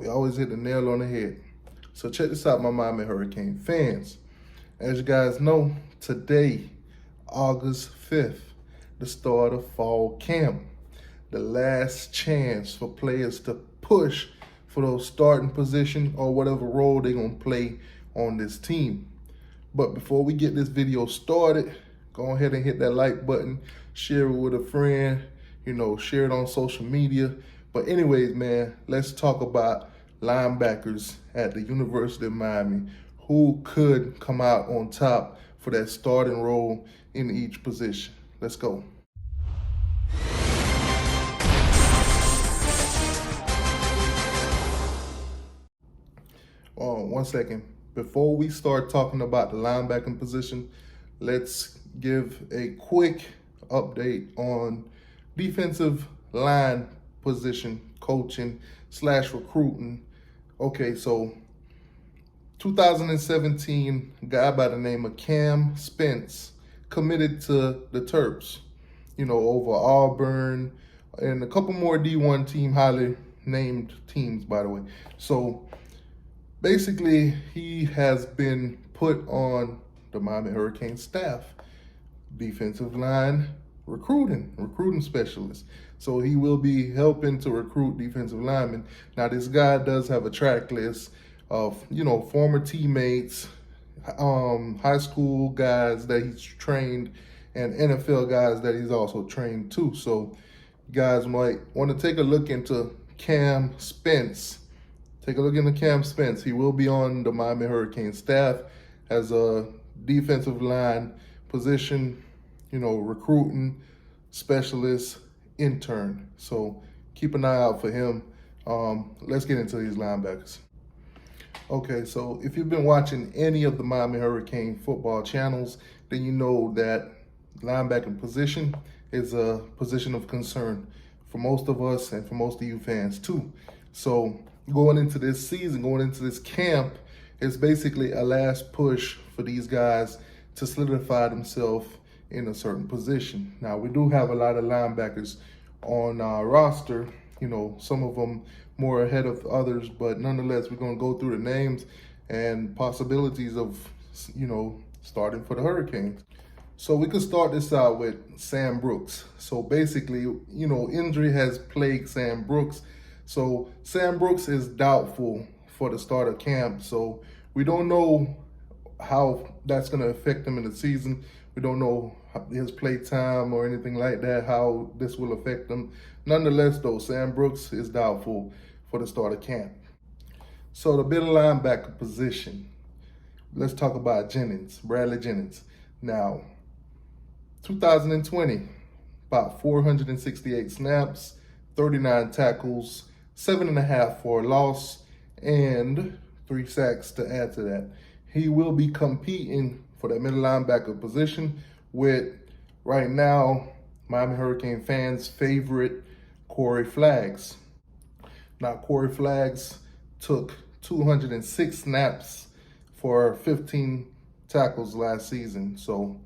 You always hit the nail on the head. So check this out, my Miami Hurricane fans. As you guys know, today, August 5th, the start of fall camp. The last chance for players to push for those starting position or whatever role they're going to play on this team. But before we get this video started, go ahead and hit that like button, share it with a friend, share it on social media. But anyways, man, let's talk about linebackers at the University of Miami who could come out on top for that starting role in each position. Let's go. One second. Before we start talking about the linebacking position, let's give a quick update on defensive line position coaching / recruiting. Okay, so 2017, a guy by the name of Spence committed to the Terps, over Auburn and a couple more D1 team, highly named teams, by the way. So basically, he has been put on the Miami Hurricane staff, defensive line recruiting specialist. So he will be helping to recruit defensive linemen. Now, this guy does have a track list of, former teammates, high school guys that he's trained, and NFL guys that he's also trained too. So you guys might want to take a look into Spence. Take a look into Spence. He will be on the Miami Hurricane staff as a defensive line position, recruiting specialist intern. So keep an eye out for him. Let's get into these linebackers. Okay, so if you've been watching any of the Miami Hurricane football channels, then you know that linebacking position is a position of concern for most of us and for most of you fans too. So going into this season, going into this camp, is basically a last push for these guys to solidify themselves in a certain position. Now, we do have a lot of linebackers on our roster, some of them more ahead of others, but nonetheless, we're going to go through the names and possibilities of, starting for the Hurricanes. So we could start this out with Sam Brooks. So basically, injury has plagued Sam Brooks. So Sam Brooks is doubtful for the start of camp. So we don't know how that's going to affect him in the season. We don't know his play time or anything like that, how this will affect him. Nonetheless, though, Sam Brooks is doubtful for the start of camp. So the middle linebacker position, let's talk about Bradley Jennings. Now, 2020, about 468 snaps, 39 tackles, 7.5 for a loss, and 3 sacks to add to that. He will be competing for that middle linebacker position with, right now, Miami Hurricane fans' favorite, Corey Flaggs. Now, Corey Flaggs took 206 snaps for 15 tackles last season. So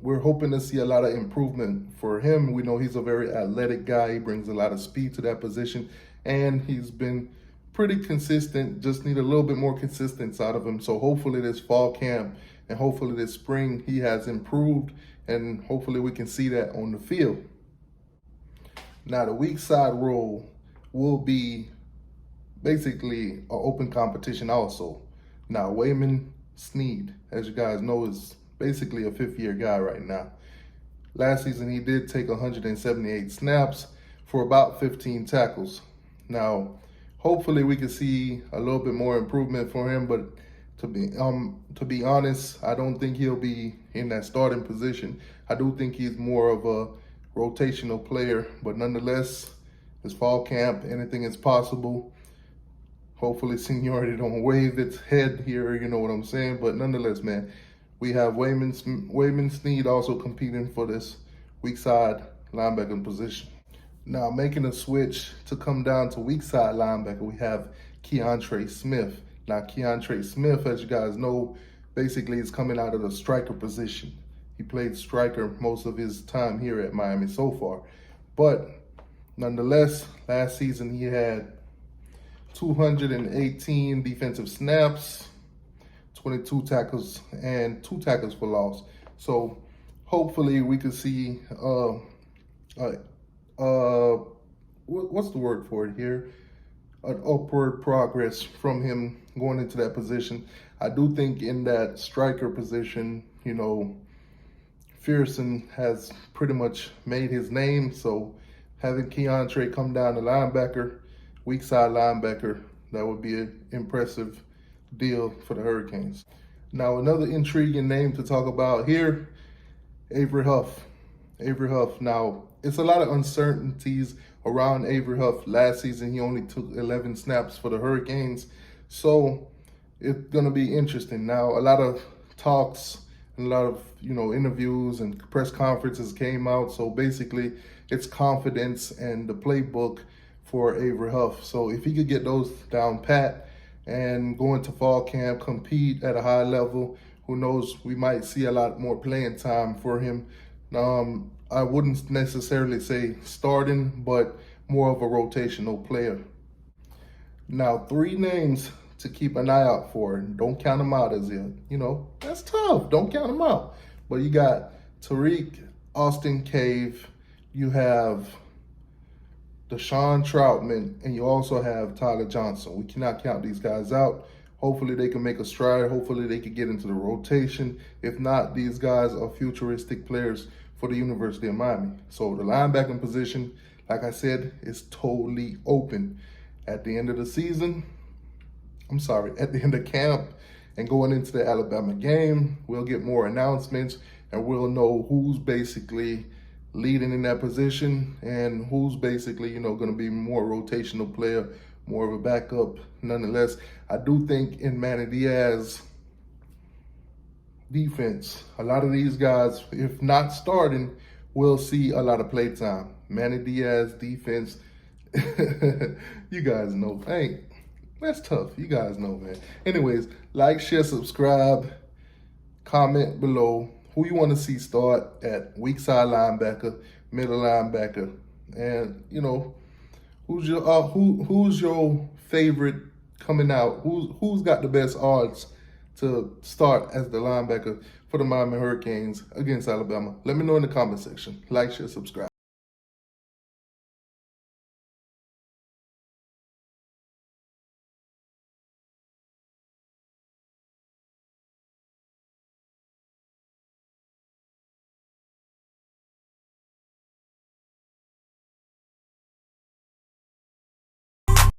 we're hoping to see a lot of improvement for him. We know he's a very athletic guy. He brings a lot of speed to that position, and he's been pretty consistent. Just need a little bit more consistency out of him. So hopefully this fall camp and hopefully this spring he has improved, and hopefully we can see that on the field. Now, the weak side role will be basically an open competition also. Now, Wayman Sneed, as you guys know, is basically a 5th-year guy right now. Last season, he did take 178 snaps for about 15 tackles. Now, hopefully we can see a little bit more improvement for him, but to be honest, I don't think he'll be in that starting position. I do think he's more of a rotational player, but nonetheless, it's fall camp, anything is possible. Hopefully seniority don't wave its head here, you know what I'm saying? But nonetheless, man, we have Wayman Sneed also competing for this weak side linebacker position. Now, making a switch to come down to weak side linebacker, we have Keontre Smith. Now, Keontre Smith, as you guys know, basically is coming out of the striker position. He played striker most of his time here at Miami so far. But nonetheless, last season he had 218 defensive snaps, 22 tackles, and 2 tackles for loss. So hopefully we could see what's the word for it here? An upward progress from him going into that position. I do think in that striker position, Fearson has pretty much made his name. So having Keontre come down the linebacker, weak side linebacker, that would be an impressive deal for the Hurricanes. Now, another intriguing name to talk about here, Avery Huff. Avery Huff. Now, it's a lot of uncertainties around Avery Huff. Last season, he only took 11 snaps for the Hurricanes. So it's going to be interesting. Now, a lot of talks and a lot of, interviews and press conferences came out. So basically, it's confidence and the playbook for Avery Huff. So if he could get those down pat and go into fall camp, compete at a high level, who knows, we might see a lot more playing time for him. I wouldn't necessarily say starting, but more of a rotational player. Now, 3 names to keep an eye out for. Don't count them out as that's tough. Don't count them out. But you got Tariq Austin Cave, you have Deshaun Troutman, and you also have Tyler Johnson. We cannot count these guys out. Hopefully they can make a stride. Hopefully they can get into the rotation. If not, these guys are futuristic players for the University of Miami. So the linebacking position, like I said, is totally open. At the end of the season, at the end of camp and going into the Alabama game, we'll get more announcements and we'll know who's basically leading in that position and who's basically, going to be more rotational player, more of a backup. Nonetheless, I do think in Manny Diaz defense, a lot of these guys, if not starting, will see a lot of play time. Manny Diaz defense, you guys know. Hey, that's tough. You guys know, man. Anyways, like, share, subscribe, comment below who you want to see start at weak side linebacker, middle linebacker, and who's your favorite coming out? Who's got the best odds to start as the linebacker for the Miami Hurricanes against Alabama? Let me know in the comment section. Like, share, subscribe.